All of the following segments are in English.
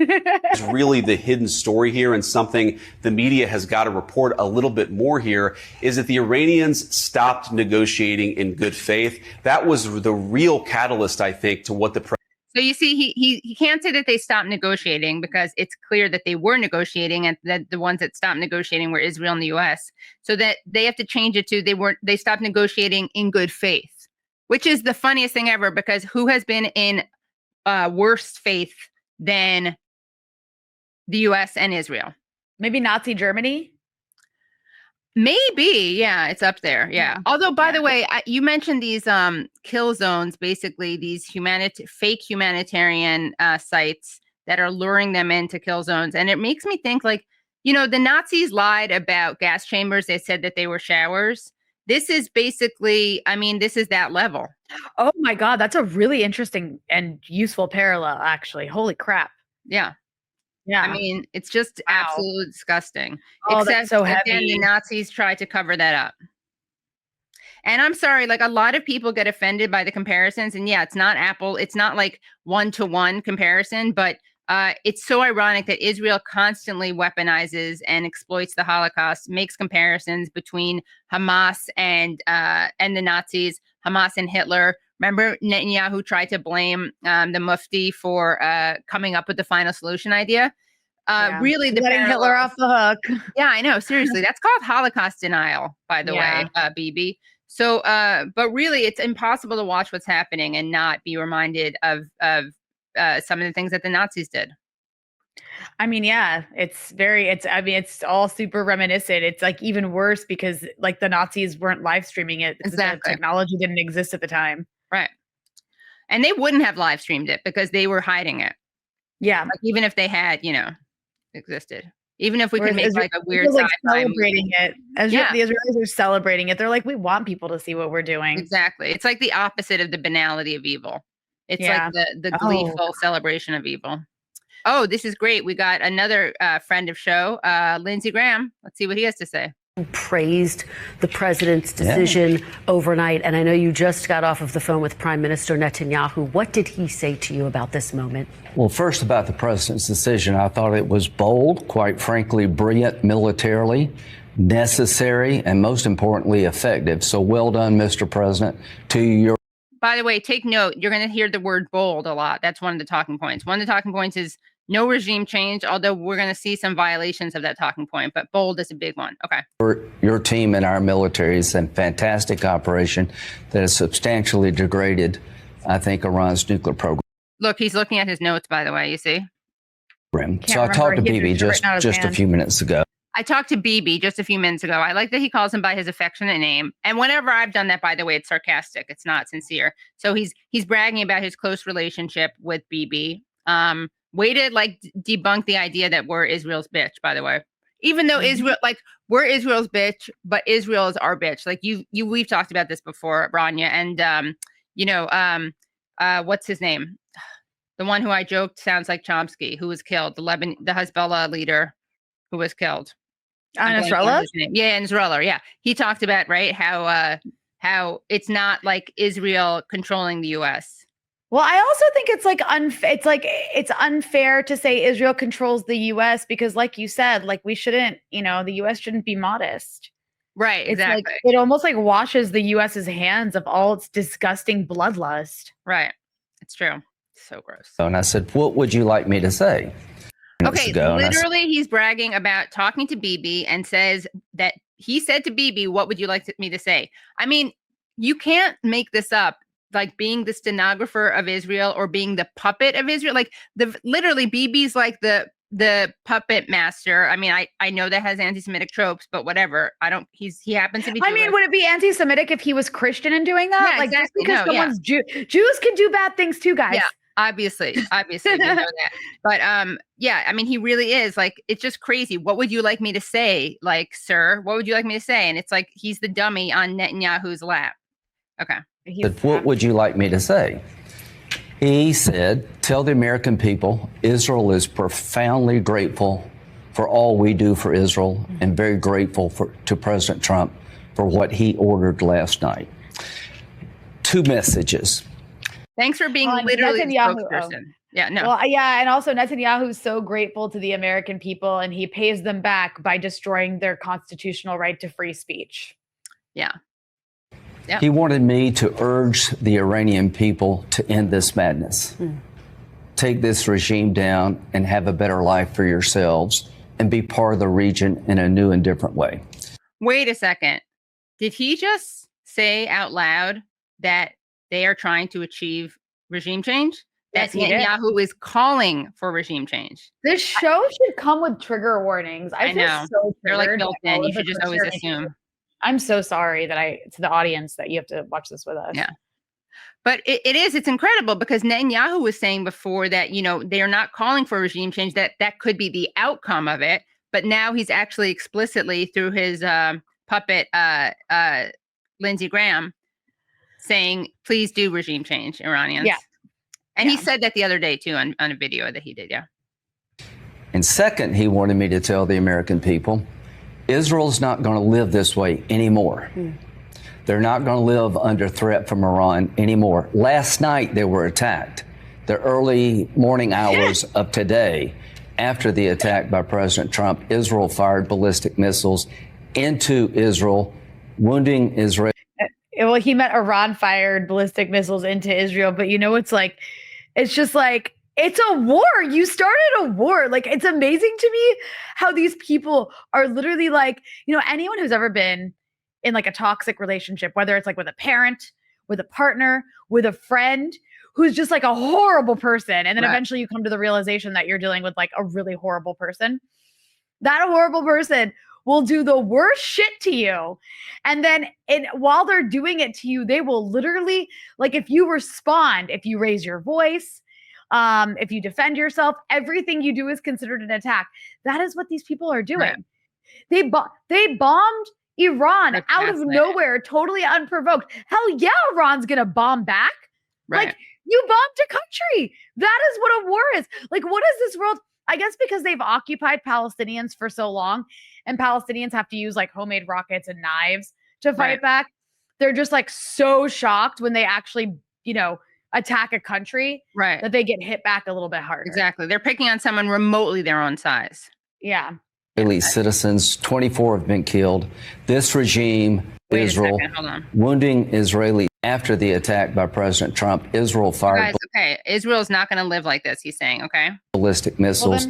is really the hidden story here, and something the media has got to report a little bit more here, is that the Iranians stopped negotiating in good faith. That was the real catalyst, I think, to what the So you see, he can't say that they stopped negotiating, because it's clear that they were negotiating, and that the ones that stopped negotiating were Israel and the U.S. So that they have to change it to they stopped negotiating in good faith, which is the funniest thing ever, because who has been in worse faith than the U.S. and Israel? Maybe Nazi Germany? Maybe, yeah, it's up there. Yeah. Although, by the way, you mentioned these kill zones, basically these fake humanitarian sites that are luring them into kill zones. And it makes me think, like, the Nazis lied about gas chambers. They said that they were showers. This is basically, this is that level. Oh my God, that's a really interesting and useful parallel, actually. Holy crap. Yeah. Yeah. It's just absolutely disgusting. Oh, Except that's so again, heavy. the Nazis tried to cover that up. And I'm sorry, like, a lot of people get offended by the comparisons. And yeah, it's not Apple. It's not like one-to-one comparison, but it's so ironic that Israel constantly weaponizes and exploits the Holocaust, makes comparisons between Hamas and the Nazis, Hamas and Hitler. Remember, Netanyahu tried to blame the Mufti for coming up with the final solution idea. Really, letting Hitler off the hook. Yeah, I know. Seriously, that's called Holocaust denial, by the way, BB. So, but really, it's impossible to watch what's happening and not be reminded of some of the things that the Nazis did. It's all super reminiscent. It's like even worse because, like, the Nazis weren't live streaming it. Exactly. The technology didn't exist at the time. Right. And they wouldn't have live streamed it because they were hiding it. Yeah. Like, even if they had, existed. Even if we could make like a weird like celebrating it. The Israelis are celebrating it. They're like, we want people to see what we're doing. Exactly. It's like the opposite of the banality of evil. It's like the gleeful celebration of evil. Oh, this is great. We got another friend of show, Lindsey Graham. Let's see what he has to say. Praised the president's decision overnight. And I know you just got off of the phone with Prime Minister Netanyahu. What did he say to you about this moment? Well, first, about the president's decision, I thought it was bold, quite frankly, brilliant militarily, necessary, and most importantly, effective. So well done, Mr. President. By the way, take note, you're going to hear the word bold a lot. That's one of the talking points. One of the talking points is no regime change, although we're going to see some violations of that talking point, but bold is a big one. Okay. Your team and our military is a fantastic operation that has substantially degraded, I think, Iran's nuclear program. Look, he's looking at his notes, by the way, you see? So I talked to Bibi just a few minutes ago. I talked to Bibi just a few minutes ago. I like that he calls him by his affectionate name. And whenever I've done that, by the way, it's sarcastic. It's not sincere. So he's bragging about his close relationship with Bibi. Way to debunk the idea that we're Israel's bitch, by the way. Even though Israel, we're Israel's bitch, but Israel is our bitch. We've talked about this before, Rania. And, what's his name? The one who I joked sounds like Chomsky, who was killed, the Hezbollah leader who was killed. Nasrallah? Yeah, Nasrallah. Yeah. He talked about, right, how it's not like Israel controlling the U.S. Well, I also think it's unfair to say Israel controls the U.S. because, like you said, we shouldn't, the U.S. shouldn't be modest. Right, exactly. It almost washes the U.S.'s hands of all its disgusting bloodlust. Right. It's true. So gross. And I said, what would you like me to say? Okay, literally, he's bragging about talking to Bibi and says that he said to Bibi, what would you like me to say? I mean, you can't make this up. Like being the stenographer of Israel or being the puppet of Israel. Literally Bibi's like the puppet master. I mean, I know that has anti-Semitic tropes, but whatever. He happens to be Jewish. I mean, would it be anti-Semitic if he was Christian in doing that? Yeah, exactly. Just because someone's Jews can do bad things too, guys. Yeah. Obviously, we know that. But yeah, I mean, he really is it's just crazy. What would you like me to say? Sir, what would you like me to say? And it's he's the dummy on Netanyahu's lap. Okay. What would you like me to say? He said, tell the American people Israel is profoundly grateful for all we do for Israel and very grateful to President Trump for what he ordered last night. Two messages. Thanks for being literally the spokesperson. Yeah, no. Well, yeah, and also Netanyahu's so grateful to the American people, and he pays them back by destroying their constitutional right to free speech. Yeah. Yep. He wanted me to urge the Iranian people to end this madness. Take this regime down and have a better life for yourselves and be part of the region in a new and different way. Wait a second. Did he just say out loud that they are trying to achieve regime change? Yes, That he did. Netanyahu is calling for regime change. This show should come with trigger warnings. I feel know. so They're like triggered built by all in. of You the should just always cursor assume. issues. I'm so sorry that to the audience that you have to watch this with us. Yeah. But it's incredible because Netanyahu was saying before that, they are not calling for regime change, that could be the outcome of it. But now he's actually explicitly through his puppet, Lindsey Graham, saying, please do regime change, Iranians. Yeah. And he said that the other day, too, on a video that he did. Yeah. And second, he wanted me to tell the American people, Israel's not going to live this way anymore. They're not going to live under threat from Iran anymore. Last night, they were attacked. The early morning hours of today, after the attack by President Trump, Israel fired ballistic missiles into Israel, wounding Israel. Well, he meant Iran fired ballistic missiles into Israel. But it's just like, it's a war. You started a war. Like, it's amazing to me how these people are literally like, anyone who's ever been in like a toxic relationship, whether it's like with a parent, with a partner, with a friend who's just like a horrible person. And then eventually you come to the realization that you're dealing with like a really horrible person. That horrible person will do the worst shit to you. And then while they're doing it to you, they will literally, like, if you respond, if you raise your voice, if you defend yourself, everything you do is considered an attack. That is what these people are doing. They bombed Iran out of nowhere, totally unprovoked. Hell yeah, Iran's gonna bomb back. Like, you bombed a country. That is what a war is. Like, what is this world? I guess because they've occupied Palestinians for so long, and Palestinians have to use like homemade rockets and knives to fight back. They're just like so shocked when they actually, attack a country that they get hit back a little bit harder. Exactly. They're picking on someone remotely their own size. Yeah. Israeli citizens, 24 have been killed. This regime, Israel, wounding Israelis. After the attack by President Trump, Israel fired Israel's not going to live like this, he's saying, ballistic missiles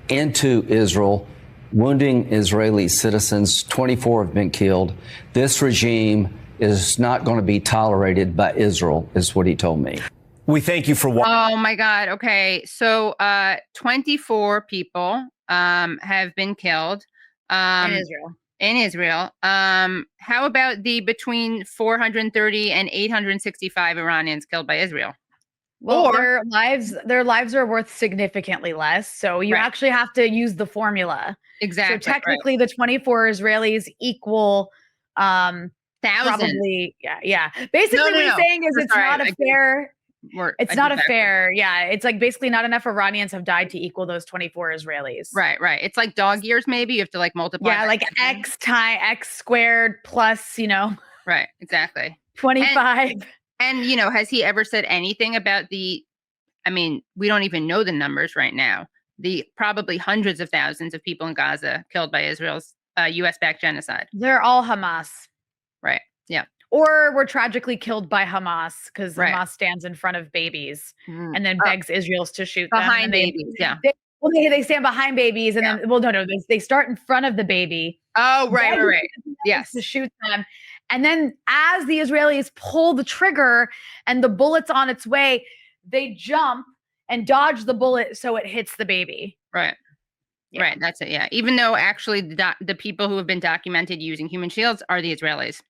into Israel, wounding Israeli citizens. 24 have been killed. This regime is not going to be tolerated by Israel, is what he told me. We thank you for watching. Oh, my God. Okay. So 24 people have been killed. In Israel. How about the between 430 and 865 Iranians killed by Israel? Well, their lives are worth significantly less. So you actually have to use the formula. Exactly. So technically the 24 Israelis equal thousands. Probably. Yeah. Basically what he's saying is it's not a fair. It's not a fair. Yeah. It's like basically not enough Iranians have died to equal those 24 Israelis. Right. It's like dog years, maybe. You have to like multiply. Yeah. Like X squared plus, Right. Exactly. 25. And has he ever said anything about we don't even know the numbers right now. The probably hundreds of thousands of people in Gaza killed by Israel's U.S.-backed genocide. They're all Hamas. Right. Yeah. Or were tragically killed by Hamas because Hamas stands in front of babies and then begs Israel to shoot behind them. Babies, they stand behind babies and then, no, they start in front of the baby. Oh, right. Yes. To shoot them. And then as the Israelis pull the trigger and the bullet's on its way, they jump and dodge the bullet so it hits the baby. Right. Yeah. Right. That's it. Yeah. Even though actually the people who have been documented using human shields are the Israelis.